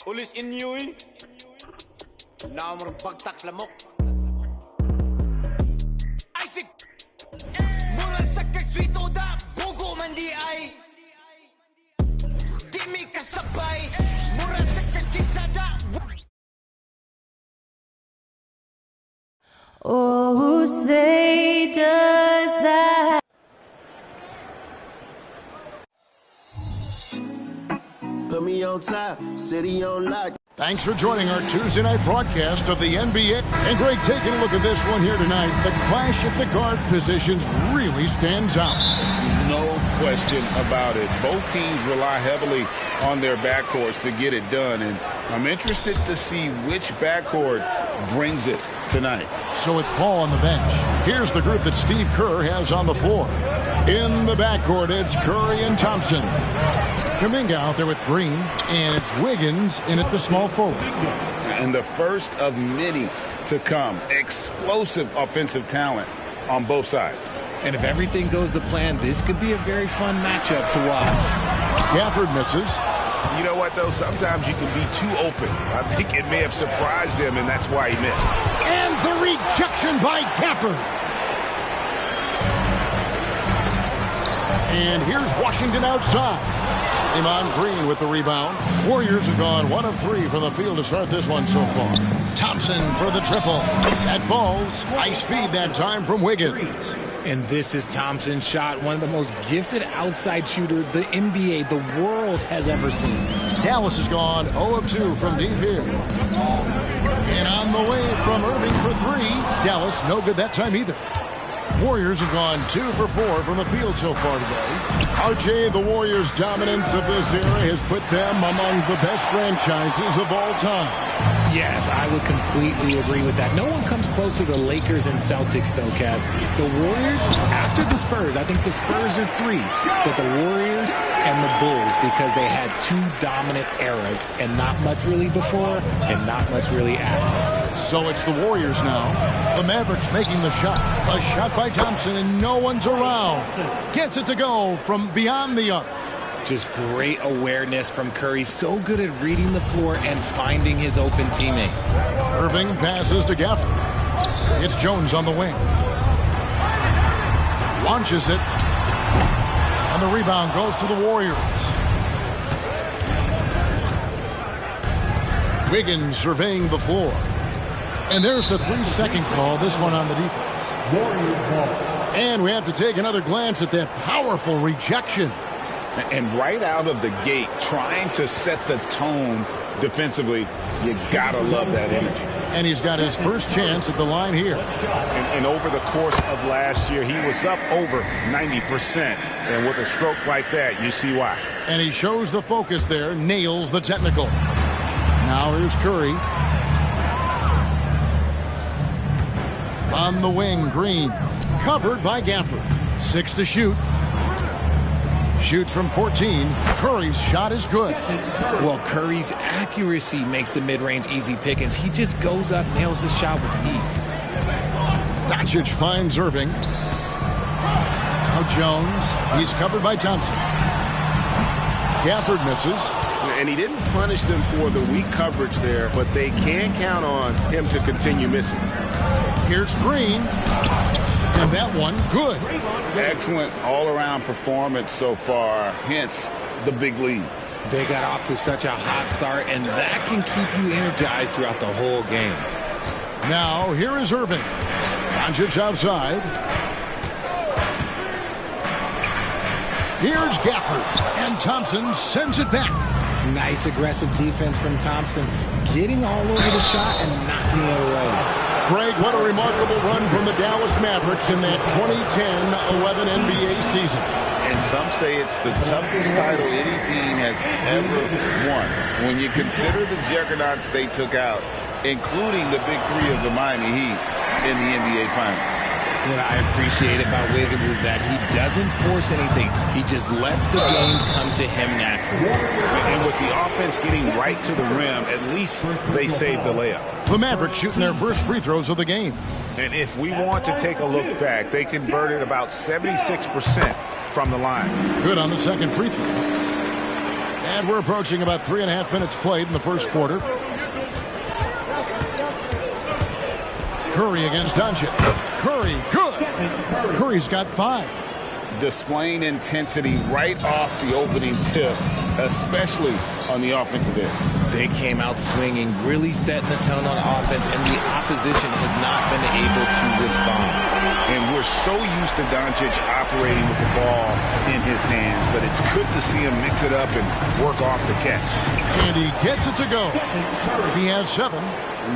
Ulis inyo'y Namang bagtak lamok Isaac Mula sa kagswito da Bugo man di ay Di mi kasabay Mura sa kagswito da Oh, who say does that? Put me on top, city on lock. Thanks for joining our Tuesday night broadcast of the NBA. And Greg, taking a look at this one here tonight, the clash at the guard positions really stands out. No question about it. Both teams rely heavily on their backcourts to get it done. And I'm interested to see which backcourt brings it tonight. So with Paul on the bench, here's the group that Steve Kerr has on the floor. In the backcourt, it's Curry and Thompson. Kuminga out there with Green, and it's Wiggins in at the small forward. And the first of many to come. Explosive offensive talent on both sides. And if everything goes to plan, this could be a very fun matchup to watch. Gafford misses. You know what, though? Sometimes you can be too open. I think it may have surprised him, and that's why he missed. And the rejection by Gafford. And here's Washington outside. Iman Green with the rebound. Warriors have gone 1 of 3 from the field to start this one so far. Thompson for the triple. That ball's ice feed that time from Wiggins. And this is Thompson's shot, one of the most gifted outside shooter the NBA, the world has ever seen. Dallas has gone 0 of 2 from deep here. And on the way from Irving for 3. Dallas no good that time either. Warriors have gone 2 for 4 from the field so far today. RJ, the Warriors' dominance of this era has put them among the best franchises of all time. Yes, I would completely agree with that. No one comes close to the Lakers and Celtics, though, Kev. The Warriors, after the Spurs, I think the Spurs are 3, but the Warriors and the Bulls, because they had 2 dominant eras, and not much really before, and not much really after. So it's the Warriors now. The Mavericks making the shot. A shot by Thompson, and no one's around. Gets it to go from beyond the arc. Just great awareness from Curry. So good at reading the floor and finding his open teammates. Irving passes to Gafford. It's Jones on the wing. Launches it. And the rebound goes to the Warriors. Wiggins surveying the floor. And there's the 3-second call, this one on the defense. Warriors ball. And we have to take another glance at that powerful rejection. And right out of the gate, trying to set the tone defensively, you gotta love that energy. And he's got his first chance at the line here. And over the course of last year, he was up over 90%. And with a stroke like that, you see why. And he shows the focus there, nails the technical. Now here's Curry. On the wing, Green. Covered by Gafford. 6 to shoot. Shoots from 14. Curry's shot is good. Well, Curry's accuracy makes the mid-range easy pickings. He just goes up, nails the shot with ease. Doncic finds Irving. Now Jones. He's covered by Thompson. Gafford misses. And he didn't punish them for the weak coverage there, but they can count on him to continue missing. Here's Green. And that one, good. Excellent all-around performance so far, hence the big lead. They got off to such a hot start, and that can keep you energized throughout the whole game. Now, here is Irving. Doncic outside. Here's Gafford. And Thompson sends it back. Nice aggressive defense from Thompson, getting all over the shot and knocking it away. Greg, what a remarkable run from the Dallas Mavericks in that 2010-11 NBA season. And some say it's the toughest title any team has ever won. When you consider the juggernauts they took out, including the big 3 of the Miami Heat in the NBA Finals. What I appreciate about Wiggins is that he doesn't force anything. He just lets the game come to him naturally. And with the offense getting right to the rim, at least they saved the layup. The Mavericks shooting their first free throws of the game. And if we want to take a look back, they converted about 76% from the line. Good on the second free throw. And we're approaching about 3.5 minutes played in the first quarter. Curry against Doncic. Curry, good. Curry's got 5. Displaying intensity right off the opening tip, especially on the offensive end. They came out swinging, really setting the tone on offense, and the opposition has not been able to respond. And we're so used to Doncic operating with the ball in his hands, but it's good to see him mix it up and work off the catch. And he gets it to go. He has 7.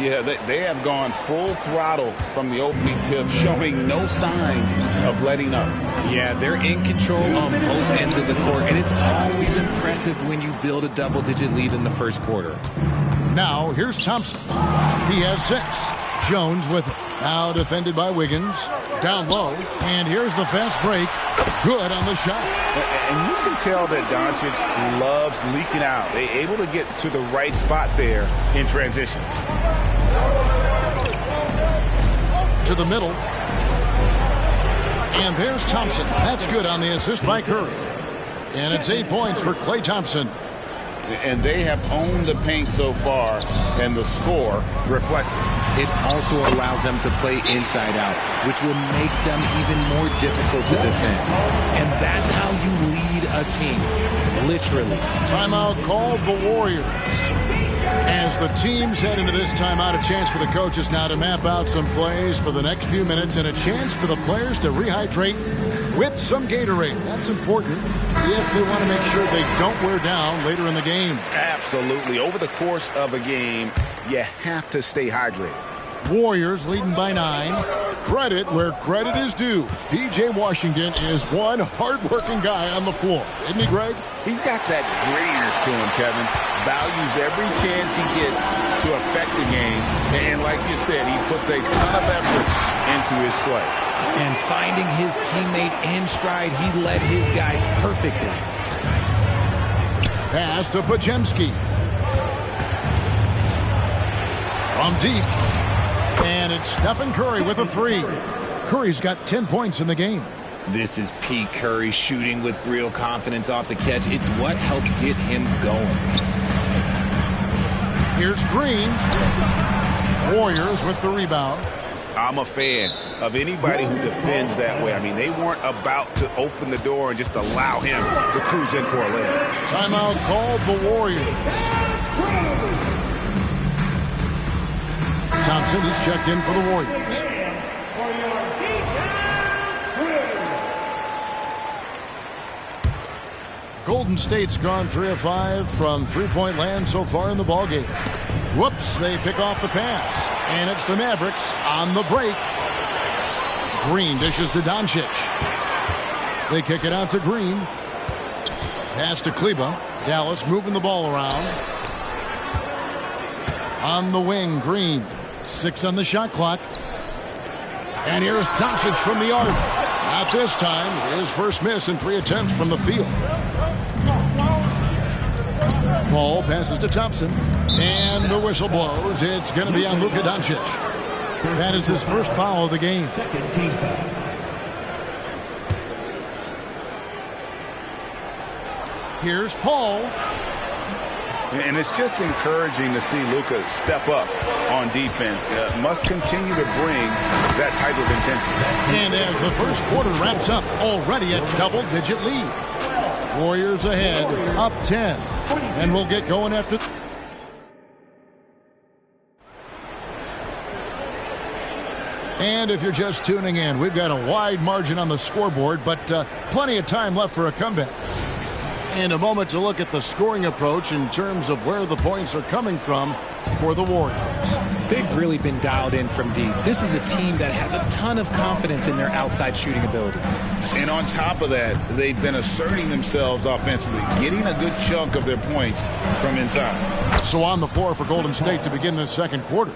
Yeah, they have gone full throttle from the opening tip, showing no signs of letting up. Yeah, they're in control on both ends of the court, and it's always impressive when you build a double-digit lead in the first quarter. Now, here's Thompson. He has 6. Jones with it. Now defended by Wiggins. Down low. And here's the fast break. Good on the shot. And you can tell that Doncic loves leaking out. They're able to get to the right spot there in transition. To the middle. And there's Thompson. That's good on the assist by Curry. And it's 8 points for Klay Thompson. And they have owned the paint so far, and the score reflects it. It also allows them to play inside out, which will make them even more difficult to defend. And that's how you lead a team, literally. Timeout called the Warriors. As the teams head into this timeout, a chance for the coaches now to map out some plays for the next few minutes and a chance for the players to rehydrate with some Gatorade. That's important if they want to make sure they don't wear down later in the game. Absolutely. Over the course of a game, you have to stay hydrated. Warriors leading by 9. Credit where credit is due. P.J. Washington is one hard-working guy on the floor. Isn't he, Greg? He's got that grittiness to him, Kevin. Values every chance he gets to affect the game. And like you said, he puts a ton of effort into his play. And finding his teammate in stride, he led his guy perfectly. Pass to Podziemski. From deep. And it's Stephen Curry with a 3. Curry's got 10 points in the game. This is P. Curry shooting with real confidence off the catch. It's what helped get him going. Here's Green. Warriors with the rebound. I'm a fan of anybody who defends that way. I mean, they weren't about to open the door and just allow him to cruise in for a layup. Timeout called the Warriors. Thompson, he's checked in for the Warriors. Golden State's gone 3 of 5 from three-point land so far in the ballgame. Whoops, they pick off the pass. And it's the Mavericks on the break. Green dishes to Doncic. They kick it out to Green. Pass to Kleba. Dallas moving the ball around. On the wing, Green. 6 on the shot clock. And here's Doncic from the arc. Not this time. His first miss in 3 attempts from the field. Paul passes to Thompson. And the whistle blows. It's going to be on Luka Doncic. That is his first foul of the game. Here's Paul. And it's just encouraging to see Luka step up on defense. Must continue to bring that type of intensity. And as the first quarter wraps up, already a double-digit lead. Warriors ahead, up 10. And we'll get going after... And if you're just tuning in, we've got a wide margin on the scoreboard, but plenty of time left for a comeback. And a moment to look at the scoring approach in terms of where the points are coming from for the Warriors. They've really been dialed in from deep. This is a team that has a ton of confidence in their outside shooting ability. And on top of that, they've been asserting themselves offensively, getting a good chunk of their points from inside. So on the floor for Golden State to begin this second quarter.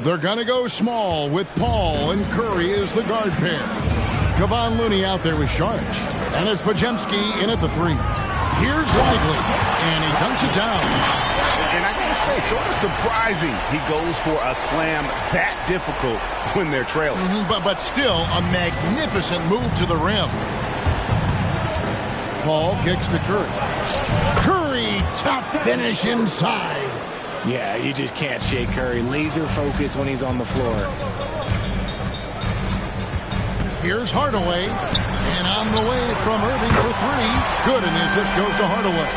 They're going to go small with Paul and Curry as the guard pair. Kevon Looney out there with Sharge. And it's Podziemski in at the 3. Here's Lively, and he dunks it down. And I got to say, sort of surprising he goes for a slam that difficult when they're trailing. But still a magnificent move to the rim. Paul kicks to Curry. Curry tough finish inside. Yeah, you just can't shake Curry. Laser focus when he's on the floor. Here's Hardaway. And on the way from Irving for three. Good, and the assist goes to Hardaway.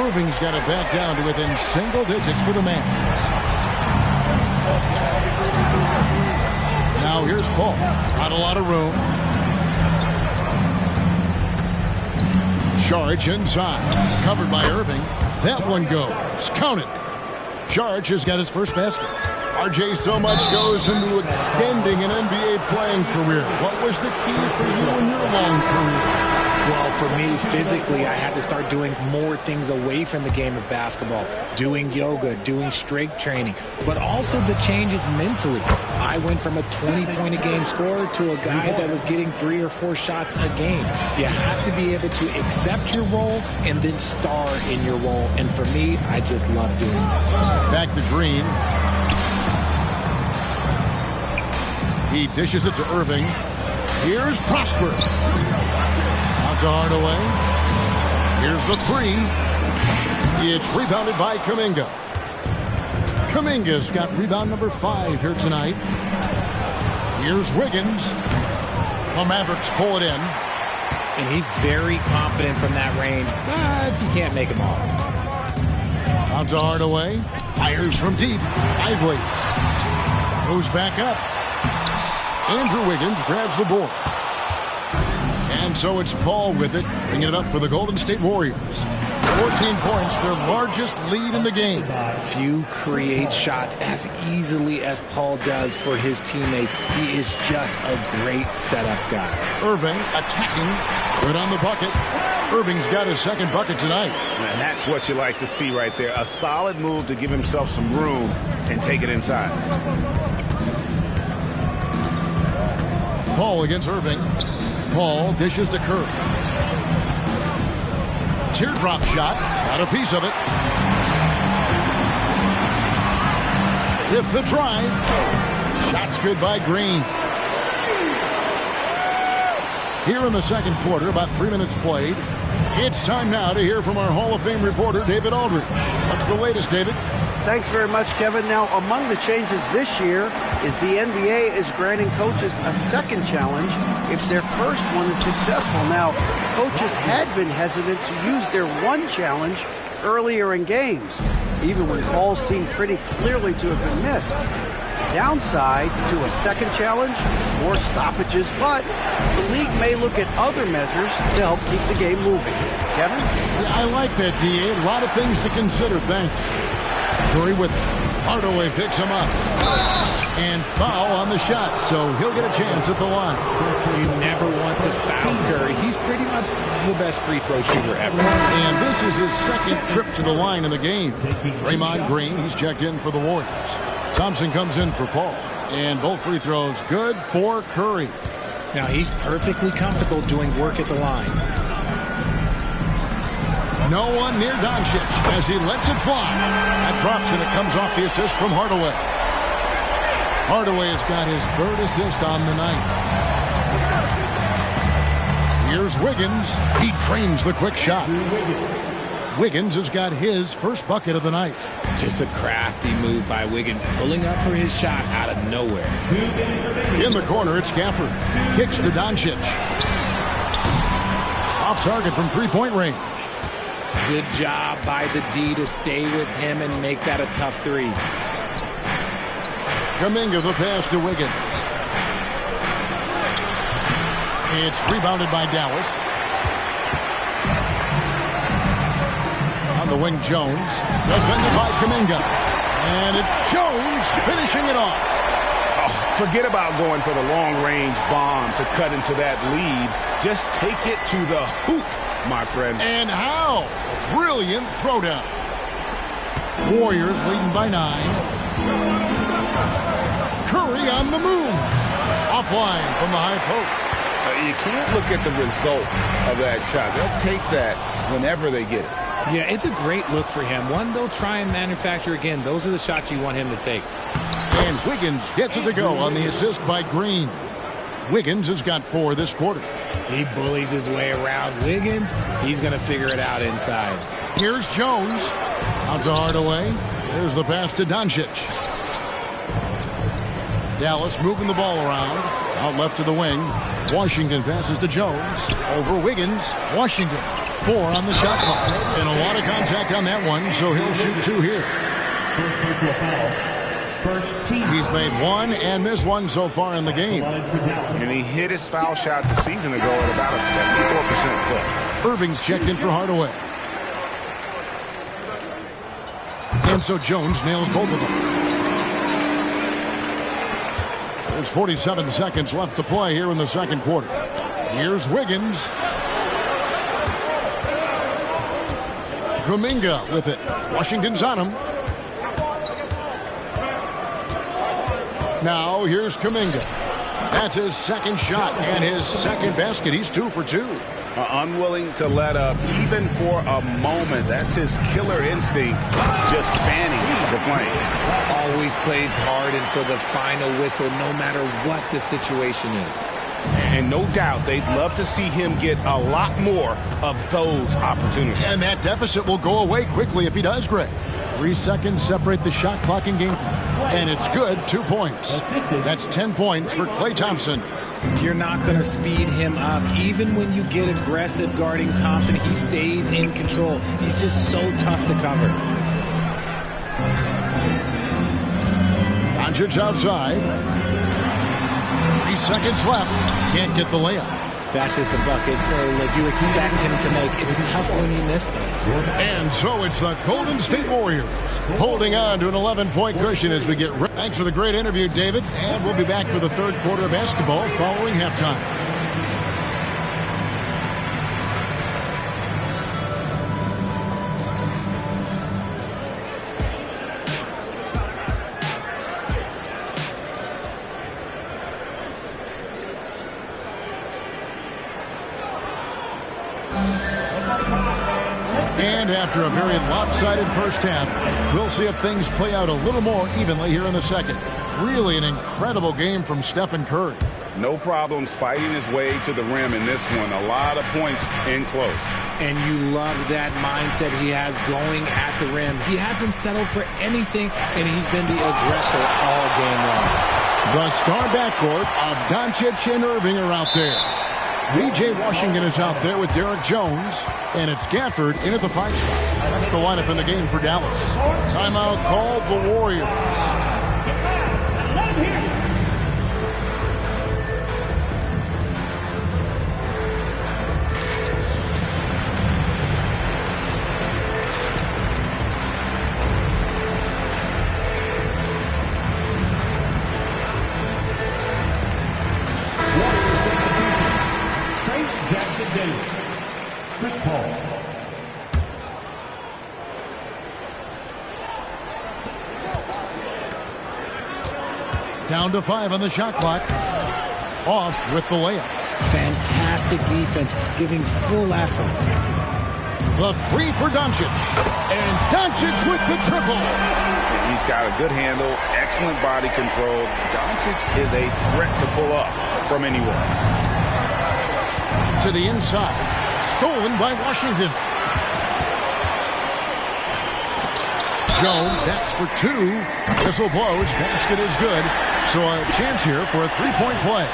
Irving's got it back down to within single digits for the Mavs. Now here's Paul. Not a lot of room. Charge inside. Covered by Irving. That one goes. Count it. Charge has got his first basket. RJ, so much goes into extending an NBA playing career. What was the key for you in your long career? Well, for me, physically, I had to start doing more things away from the game of basketball. Doing yoga, doing strength training, but also the changes mentally. I went from a 20-point-a-game scorer to a guy that was getting 3 or 4 shots a game. You have to be able to accept your role and then star in your role. And for me, I just love doing that. Back to Green. He dishes it to Irving. Here's Prosper. Out to Hardaway. Here's the three. It's rebounded by Kuminga. Kuminga's got rebound number 5 here tonight. Here's Wiggins. The Mavericks pull it in. And he's very confident from that range, but you can't make him all. Out to Hardaway. Fires from deep. Lively. Goes back up. Andrew Wiggins grabs the board. And so it's Paul with it, bringing it up for the Golden State Warriors. 14 points, their largest lead in the game. Few create shots as easily as Paul does for his teammates. He is just a great setup guy. Irving attacking, good on the bucket. Irving's got his second bucket tonight. And that's what you like to see right there. A solid move to give himself some room and take it inside. Paul against Irving. Paul dishes to Curry. Teardrop shot. Got a piece of it. With the drive. Shot's good by Green. Here in the second quarter, about 3 minutes played. It's time now to hear from our Hall of Fame reporter, David Aldridge. What's the latest, David? Thanks very much, Kevin. Now, among the changes this year is the NBA is granting coaches a second challenge if their first one is successful. Now, coaches had been hesitant to use their one challenge earlier in games, even when calls seemed pretty clearly to have been missed. Downside to a second challenge, more stoppages, but the league may look at other measures to help keep the game moving. Kevin? Yeah, I like that, D.A. A lot of things to consider. Thanks. Curry with it. Hardaway picks him up. And foul on the shot, so he'll get a chance at the line. You never want to foul Curry. He's pretty much the best free throw shooter ever. And this is his second trip to the line in the game. Draymond Green, he's checked in for the Warriors. Thompson comes in for Paul. And both free throws good for Curry. Now he's perfectly comfortable doing work at the line. No one near Doncic as he lets it fly. That drops and it comes off the assist from Hardaway. Hardaway has got his third assist on the night. Here's Wiggins. He trains the quick shot. Wiggins has got his first bucket of the night. Just a crafty move by Wiggins, pulling up for his shot out of nowhere. In the corner, it's Gafford. Kicks to Doncic. Off target from three-point range. Good job by the D to stay with him and make that a tough three. Kuminga the pass to Wiggins. It's rebounded by Dallas. On the wing, Jones. Defended by Kuminga. And it's Jones finishing it off. Oh, forget about going for the long-range bomb to cut into that lead. Just take it to the hoop, my friend. And how? Brilliant throwdown. Warriors leading by 9. Curry on the move. Offline from the high post. You can't look at the result of that shot. They'll take that whenever they get it. Yeah, it's a great look for him. One they'll try and manufacture again. Those are the shots you want him to take. And Wiggins gets it to go on the assist by Green. Wiggins has got 4 this quarter. He bullies his way around Wiggins. He's going to figure it out inside. Here's Jones. Out to Hardaway. There's the pass to Doncic. Dallas moving the ball around. Out left to the wing. Washington passes to Jones. Over Wiggins. Washington. 4 on the shot clock. And a lot of contact on that one, so he'll shoot 2 here. First personal foul. First team. He's made 1 and missed 1 so far in the game. And he hit his foul shots a season ago at about a 74% clip. Irving's checked in for Hardaway. And so Jones nails both of them. There's 47 seconds left to play here in the second quarter. Here's Wiggins. Kuminga with it. Washington's on him. Now here's Kuminga. That's his second shot and his second basket. He's 2 for 2. Unwilling to let up even for a moment. That's his killer instinct, just spanning the flame. Always plays hard until the final whistle, no matter what the situation is. And no doubt they'd love to see him get a lot more of those opportunities. And that deficit will go away quickly if he does, Greg. 3 seconds separate the shot clock and game clock. And it's good, 2 points. That's 10 points for Klay Thompson. You're not going to speed him up. Even when you get aggressive guarding Thompson, he stays in control. He's just so tough to cover. Doncic outside. 3 seconds left. Can't get the layup. That's just a bucket play like you expect him to make. It's tough when you miss them. And so it's the Golden State Warriors holding on to an 11-point cushion as we get ready. Thanks for the great interview, David. And we'll be back for the third quarter of basketball following halftime. And after a very lopsided first half, we'll see if things play out a little more evenly here in the second. Really an incredible game from Stephen Curry. No problems fighting his way to the rim in this one. A lot of points in close. And you love that mindset he has going at the rim. He hasn't settled for anything, and he's been the aggressor all game long. The star backcourt of Doncic and Irving are out there. B.J. Washington is out there with Derek Jones, and it's Gafford in at the 5 spot. That's the lineup in the game for Dallas. Timeout called the Warriors. Down to 5 on the shot clock. Off with the layup. Fantastic defense, giving full effort. The 3 for Doncic. And Doncic with the triple. He's got a good handle, excellent body control. Doncic is a threat to pull up from anywhere. To the inside. Stolen by Washington. Jones, that's for 2. Whistle blows. Basket is good. So a chance here for a 3-point play.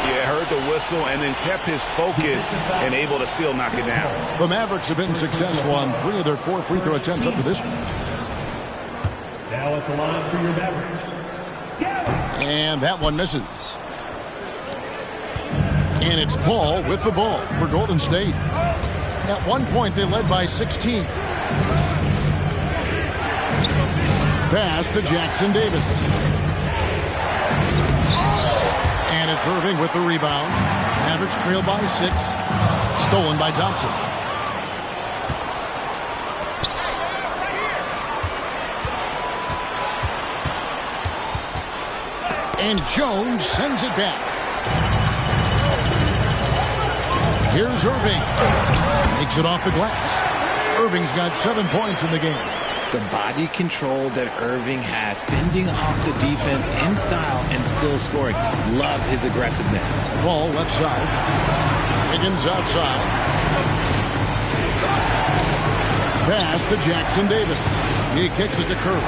Yeah, heard the whistle and then kept his focus and able to still knock it down. The Mavericks have been successful on 3 of their 4 free throw attempts up to this point. Now at the line for your Mavericks. And that one misses. And it's Paul with the ball for Golden State. At one point, they led by 16. Pass to Jackson Davis. And it's Irving with the rebound. Mavericks trail by 6. Stolen by Thompson. And Jones sends it back. Here's Irving. Makes it off the glass. Irving's got 7 points in the game. The body control that Irving has, fending off the defense in style and still scoring. Love his aggressiveness. Ball left side. Higgins outside. Pass to Jackson Davis. He kicks it to Curry.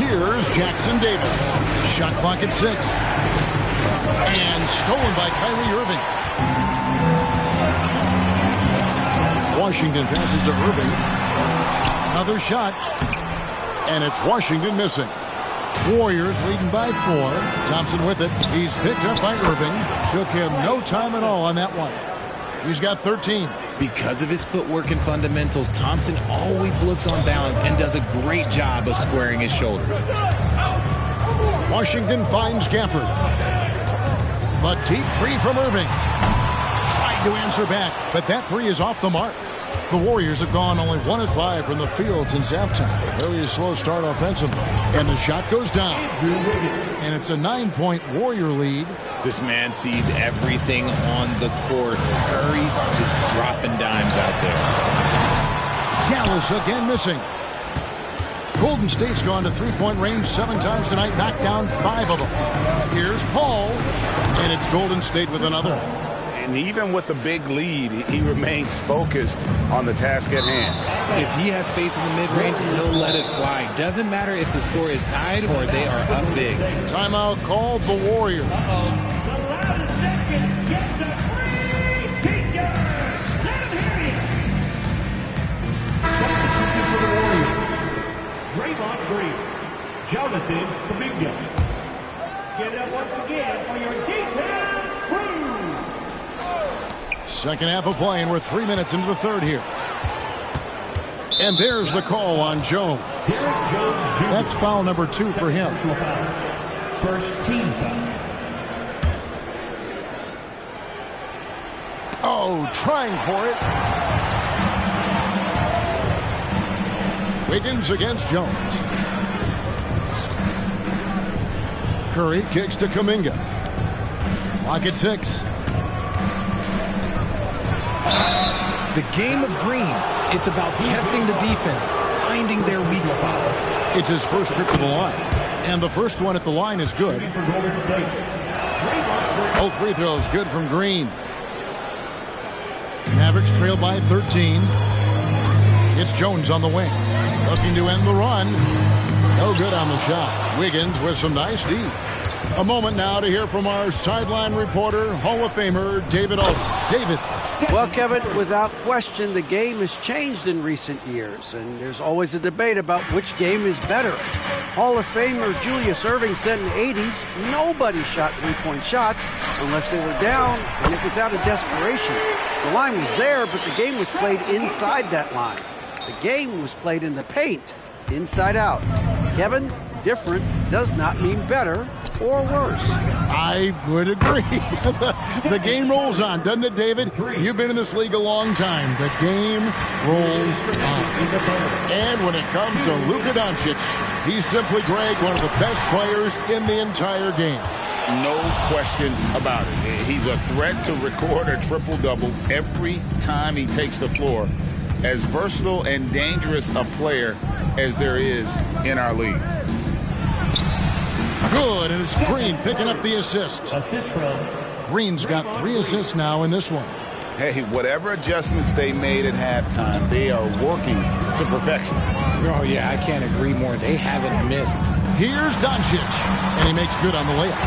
Here's Jackson Davis. Shot clock at 6. And stolen by Kyrie Irving. Washington passes to Irving. Another shot. And it's Washington missing. Warriors leading by 4. Thompson with it. He's picked up by Irving. Took him no time at all on that one. He's got 13. Because of his footwork and fundamentals, Thompson always looks on balance and does a great job of squaring his shoulders. Washington finds Gafford. A deep 3 from Irving. Tried to answer back, but that 3 is off the mark. The Warriors have gone only 1 of 5 from the field since halftime. Very slow start offensively. And the shot goes down. And it's a 9-point Warrior lead. This man sees everything on the court. Curry just dropping dimes out there. Dallas again missing. Golden State's gone to 3-point range 7 times tonight, knocked down 5 of them. Here's Paul, and it's Golden State with another. And even with the big lead, he remains focused on the task at hand. If he has space in the mid-range, he'll let it fly. Doesn't matter if the score is tied or they are up big. Timeout called the Warriors. The loudest second gets a free t-shirt. Let him hear you. Substitution for the Warriors. Draymond Green. Jonathan Kuminga. Get up once again for your D-Town crew. Second half of play, and we're 3 minutes into the third here. And there's the call on Jones. That's foul number 2 for him. First team foul. Oh, trying for it. Wiggins against Jones. Curry kicks to Kuminga. Lock at 6. The game of green, it's about testing the defense, finding their weak spots. It's his first trip to the line. And the first one at the line is good. Both free throws good from Green. Mavericks trail by 13. It's Jones on the wing. Looking to end the run. No good on the shot. Wiggins with some nice D. A moment now to hear from our sideline reporter, Hall of Famer David Aldridge. David. Well, Kevin, without question, the game has changed in recent years, and there's always a debate about which game is better. Hall of Famer Julius Erving said in the 80s, nobody shot three-point shots unless they were down, and it was out of desperation. The line was there, but the game was played inside that line. The game was played in the paint, inside out. Kevin, different does not mean better or worse. I would agree. The game rolls on, doesn't it, David? You've been in this league a long time. The game rolls on. And when it comes to Luka Doncic, he's simply, Greg, one of the best players in the entire game. No question about it. He's a threat to record a triple-double every time he takes the floor. As versatile and dangerous a player as there is in our league. Good, and it's Green picking up the assist. Assist from Green's got 3 assists now in this one. Hey, whatever adjustments they made at halftime, they are working to perfection. Oh, yeah, I can't agree more. They haven't missed. Here's Doncic, and he makes good on the layup.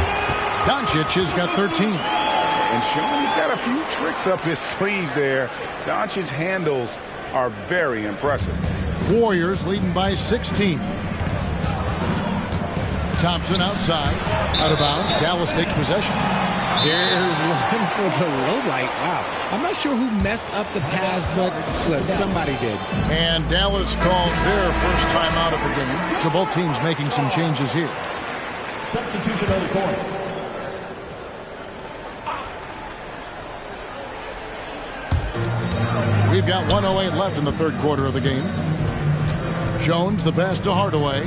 Doncic has got 13. And Sean, he's got a few tricks up his sleeve there. Doncic's handles are very impressive. Warriors leading by 16. Thompson outside, out of bounds. Dallas takes possession. There's one for the low light. Wow. I'm not sure who messed up the pass, but look, somebody did. And Dallas calls their first time out of the game. So both teams making some changes here. substitution on the court. We've got 1:08 left in the third quarter of the game. Jones, the pass to Hardaway.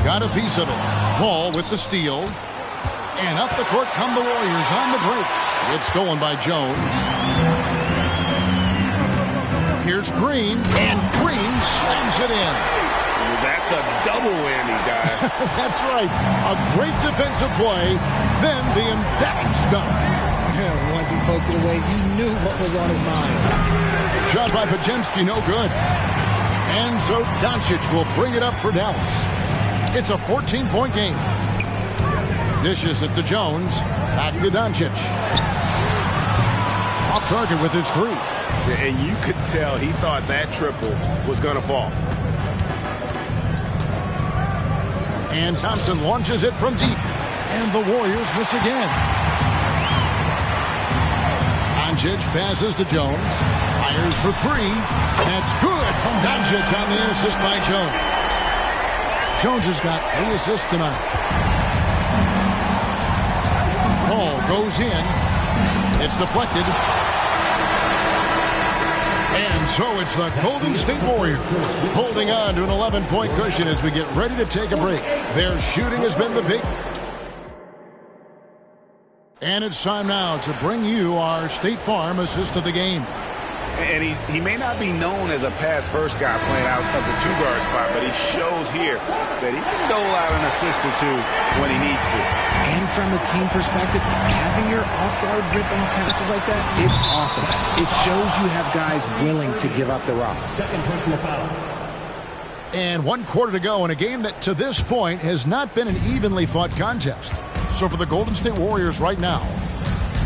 Got a piece of it. Paul with the steal. And up the court come the Warriors on the break. It's stolen by Jones. Here's Green, and Green slams it in. That's a double whammy, guys. That's right. A great defensive play, then the emphatic stuff. Once he poked it away, you knew what was on his mind. Shot by Pajemski, no good. And so Doncic will bring it up for Dallas. It's a 14-point game. Dishes it to Jones. Back to Doncic. Off target with his three. And you could tell he thought that triple was going to fall. And Thompson launches it from deep. And the Warriors miss again. Doncic passes to Jones. Fires for three. That's good from Doncic on the assist by Jones. Jones has got 3 assists tonight. Ball goes in. It's deflected. And so it's the Golden State Warriors holding on to an 11-point cushion as we get ready to take a break. Their shooting has been the big. And it's time now to bring you our State Farm assist of the game. And he may not be known as a pass-first guy playing out of the two-guard spot, but he shows here that he can dole out an assist or two when he needs to. And from a team perspective, having your off-guard rip-off passes like that, it's awesome. It shows you have guys willing to give up the rock. Second personal foul. And 1 quarter to go in a game that to this point has not been an evenly fought contest. So for the Golden State Warriors right now,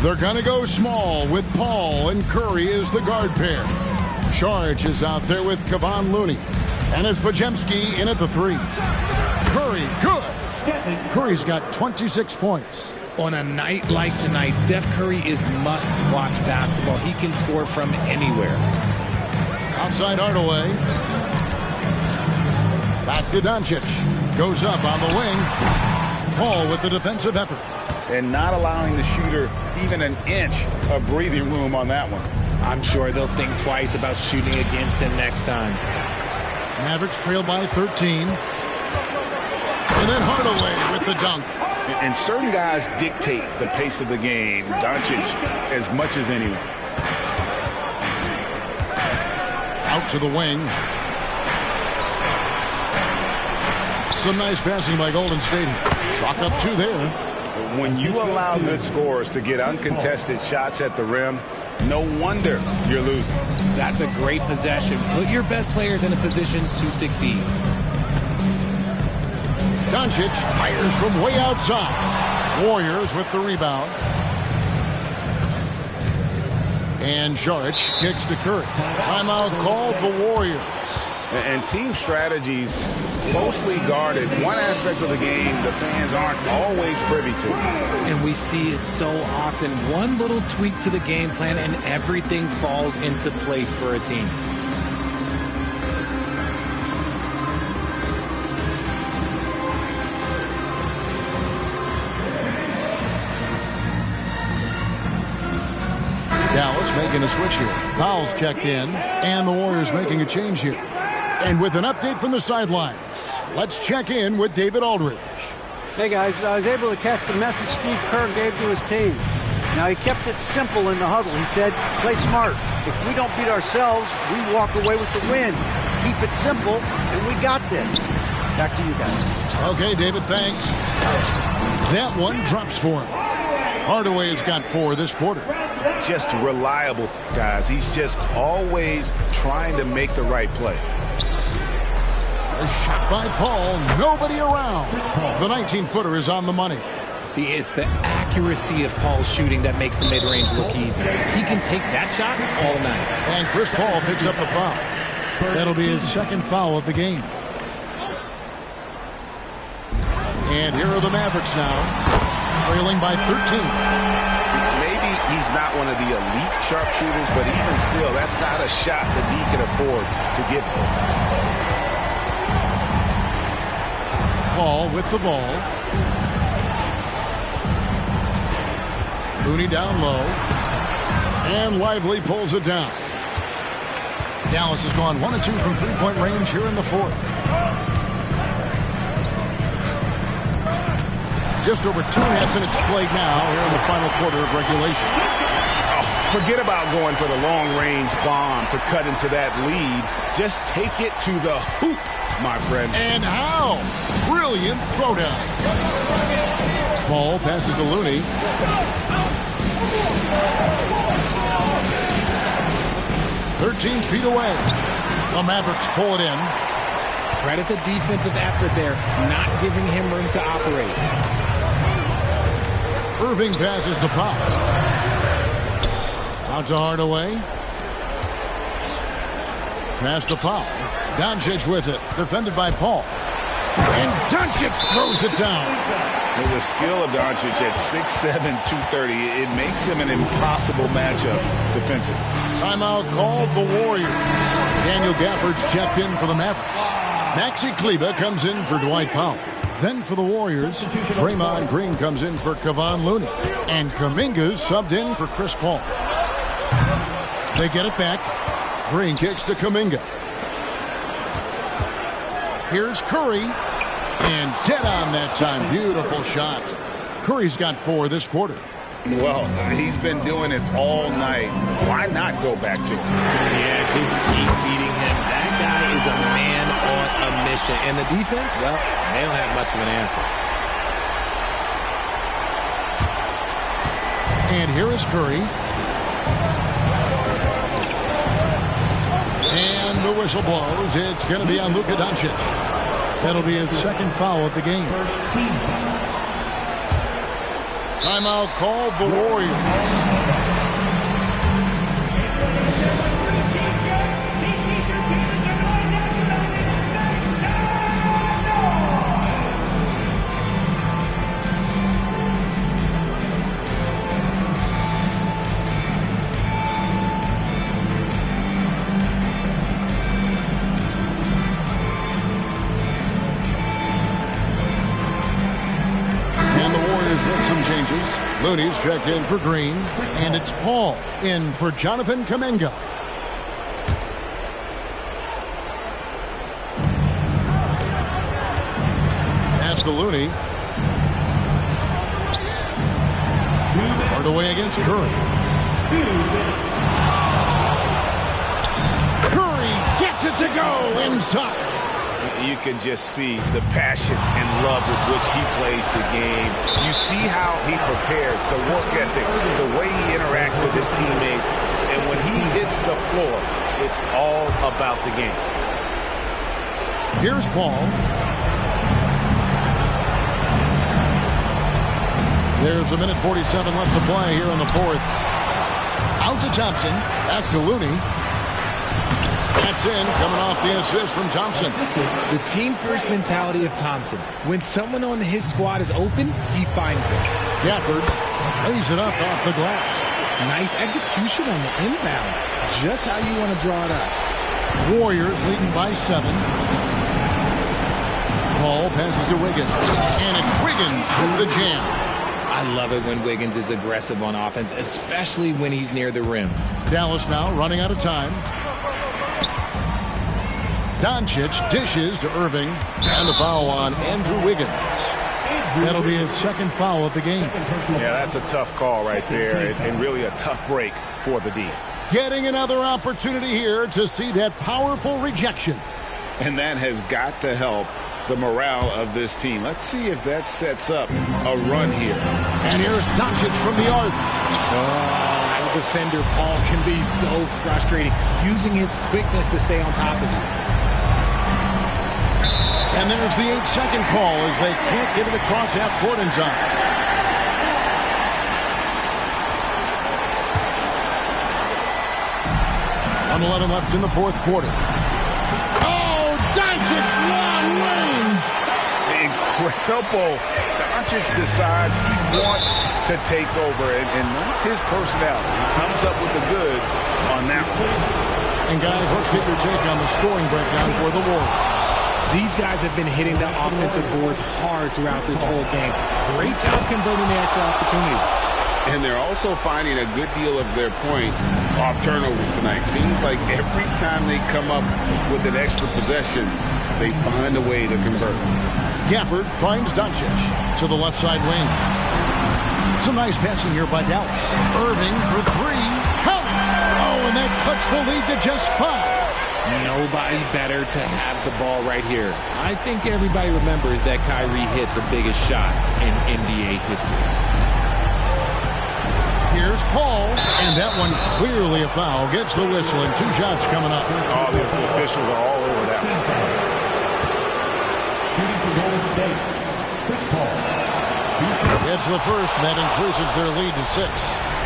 they're going to go small with Paul and Curry as the guard pair. Saric is out there with Kevon Looney. And it's Pajemski in at the three. Curry, good. Curry's got 26 points. On a night like tonight, Steph Curry is must-watch basketball. He can score from anywhere. Outside Hardaway. Back to Doncic. Goes up on the wing. Paul with the defensive effort. And not allowing the shooter even an inch of breathing room on that one. I'm sure they'll think twice about shooting against him next time. Mavericks trail by 13. And then Hardaway with the dunk. And certain guys dictate the pace of the game. Doncic as much as anyone. Out to the wing. Some nice passing by Golden State. Chalk up 2 there. When you allow good scorers to get uncontested shots at the rim, no wonder you're losing. That's a great possession. Put your best players in a position to succeed. Doncic fires from way outside. Warriors with the rebound. And Saric kicks to Curry. Timeout called the Warriors. And team strategies closely guarded. One aspect of the game the fans aren't always privy to. And we see it so often. One little tweak to the game plan and everything falls into place for a team. Dallas making a switch here. Fouls checked in, and the Warriors making a change here. And with an update from the sidelines, let's check in with David Aldridge. Hey guys, I was able to catch the message Steve Kerr gave to his team. Now he kept it simple in the huddle. He said, play smart. If we don't beat ourselves, we walk away with the win. Keep it simple, and we got this. Back to you guys. Okay, David, thanks. That one drops for him. Hardaway has got 4 this quarter. Just reliable, guys. He's just always trying to make the right play. A shot by Paul. Nobody around. The 19-footer is on the money. See, it's the accuracy of Paul's shooting that makes the mid-range look easy. He can take that shot all night. And Chris Paul picks up the foul. That'll be his second foul of the game. And here are the Mavericks now, trailing by 13. Maybe he's not one of the elite sharpshooters, but even still, that's not a shot that he can afford to give him. Paul with the ball. Looney down low. And Lively pulls it down. Dallas has gone 1 of 2 from three-point range here in the fourth. Just over 2.5 minutes played now here in the final quarter of regulation. Oh, Forget about going for the long-range bomb to cut into that lead. Just take it to the hoop, my friend. And how? Brilliant throwdown. Paul passes to Looney. "13 feet away. The Mavericks pull it in. Credit the defensive effort there, not giving him room to operate. Irving passes to Pop. Out to Hardaway. Pass to Pop. Doncic with it. Defended by Paul. And Doncic throws it down. With the skill of Doncic at 6'7", 230, it makes him an impossible matchup defensively. Timeout called the Warriors. Daniel Gafford's checked in for the Mavericks. Maxi Kleber comes in for Dwight Powell. Then for the Warriors, Draymond Green comes in for Kevon Looney. And Kuminga's subbed in for Chris Paul. They get it back. Green kicks to Kuminga. Here's Curry. And dead on that time. Beautiful shot. Curry's got 4 this quarter. Well, he's been doing it all night. Why not go back to him? Yeah, just keep feeding him. That guy is a man on a mission. And the defense, well, they don't have much of an answer. And here is Curry. And the whistle blows. It's going to be on Luka Doncic. That'll be his second foul of the game. Timeout called the Warriors. With some changes. Looney's checked in for Green, and it's Paul in for Jonathan Kuminga. Pass to Looney. Hardaway against Curry. Curry gets it to go inside. You can just see the passion and love with which he plays the game. You see how he prepares, the work ethic, the way he interacts with his teammates. And when he hits the floor, it's all about the game. Here's Paul. There's 1:47 left to play here in the fourth. Out to Thompson. Back to Looney. That's in, coming off the assist from Thompson. The team-first mentality of Thompson. When someone on his squad is open, he finds them. Gafford lays it up off the glass. Nice execution on the inbound. Just how you want to draw it up. Warriors leading by 7. Paul passes to Wiggins. And it's Wiggins with the jam. I love it when Wiggins is aggressive on offense, especially when he's near the rim. Dallas now running out of time. Doncic dishes to Irving. And the foul on Andrew Wiggins. That'll be his second foul of the game. Yeah, that's a tough call right there, and really a tough break for the D. Getting another opportunity here to see that powerful rejection. And that has got to help the morale of this team. Let's see if that sets up a run here. And here's Doncic from the arc. As a defender, Paul can be so frustrating, using his quickness to stay on top of you. And there's the 8-second call as they can't get it across half court in time. .11 left in the fourth quarter. Oh, Doncic, long range. Incredible. Doncic decides he wants to take over, and that's his personality. He comes up with the goods on that one. And guys, let's get your take on the scoring breakdown for the Warriors. These guys have been hitting the offensive boards hard throughout this whole game. Great job converting the extra opportunities. And they're also finding a good deal of their points off turnovers tonight. Seems like every time they come up with an extra possession, they find a way to convert. Gafford finds Doncic to the left side wing. Some nice passing here by Dallas. Irving for three. Count! Oh, and that cuts the lead to just 5. Nobody better to have the ball right here. I think everybody remembers that Kyrie hit the biggest shot in NBA history. Here's Paul, and that one clearly a foul. Gets the whistle, and 2 shots coming up. All the officials are all over that one. Shooting for Golden State, Chris Paul. Gets the first, and that increases their lead to 6.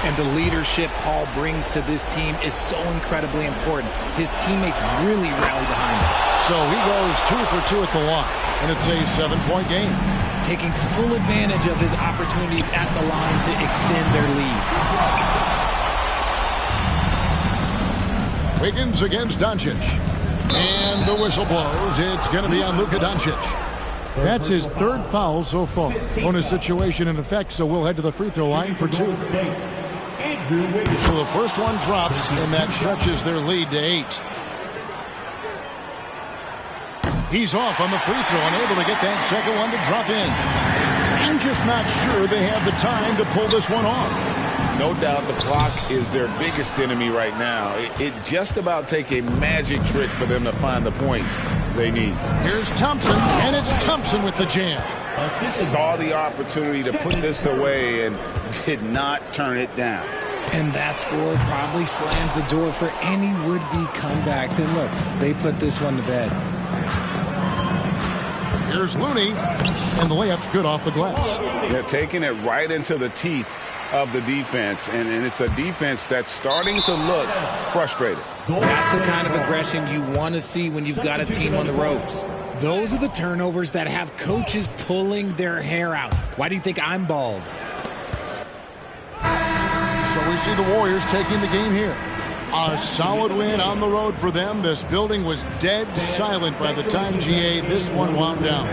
And the leadership Paul brings to this team is so incredibly important. His teammates really rally behind him. So he goes 2 for 2 at the line, and it's a 7-point game. Taking full advantage of his opportunities at the line to extend their lead. Wiggins against Doncic. And the whistle blows. It's going to be on Luka Doncic. That's his 3rd foul so far. Bonus situation in effect, so we'll head to the free throw line for 2. So the first one drops, and that stretches their lead to 8. He's off on the free throw, unable to get that second one to drop in. I'm just not sure they have the time to pull this one off. No doubt the clock is their biggest enemy right now. It just about take a magic trick for them to find the points they need. Here's Thompson, and it's Thompson with the jam. Saw the opportunity to put this away and did not turn it down. And that score probably slams the door for any would-be comebacks. And look, they put this one to bed. Here's Looney, and the layup's good off the glass. They're taking it right into the teeth of the defense, and it's a defense that's starting to look frustrated. That's the kind of aggression you want to see when you've got a team on the ropes. Those are the turnovers that have coaches pulling their hair out. Why do you think I'm bald? So we see the Warriors taking the game here. A solid win on the road for them. This building was dead silent by the time, GA, this one wound down.